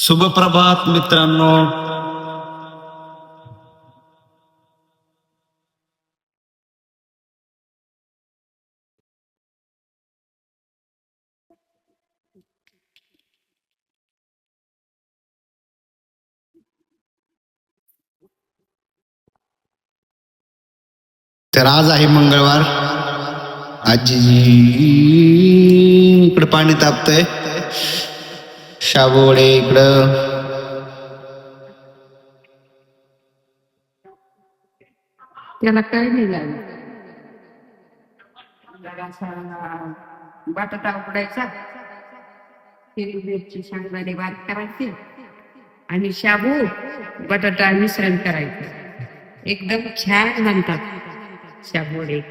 शुभ प्रभात मित्रांनो. तर आज आहे मंगळवार. आजी इकडं पाणी तापतंय. शाबोडे इकडं. त्याला काय नाही लागलं. जरासा बटाटा उकडायचा, हिरवी मिरची शेंगदाणे बारीक करायचे आणि शाबू बटाटा मिश्रण करायचं. एकदम छान म्हणतात शाबू वडे.